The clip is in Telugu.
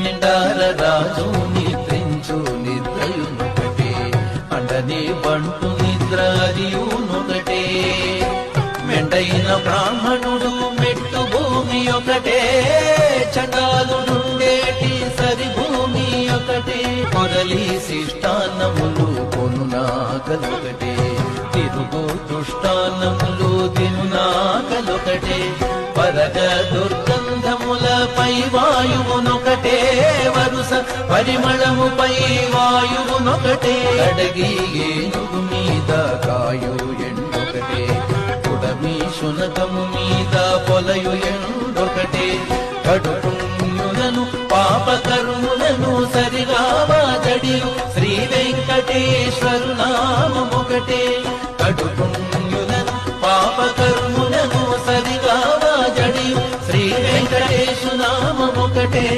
నిండార రాజు నిద్రించు నిద్రయునొకటే, అండని బంటు నిద్ర అదియునొకటే. మెండైన బ్రాహ్మణుడు మెట్టు భూమి ఒకటే, చండాలుడుండేటి సరి భూమి ఒకటే. కొరలి శిష్టాన్నములు కొనునాకలొకటే, తిరుగు దుష్టాన్నములు తినునాకలొకటే. పరగ దుర్గంధములపై వాయువునొకటే, వరుస పరిమళముపై వాయువునొకటే. అడగి ఏనుగు మీద కాయు ఎండొకటే, కుడమి శునకము మీద పొలయు ఎండొకటే. కడుపుణ్యులను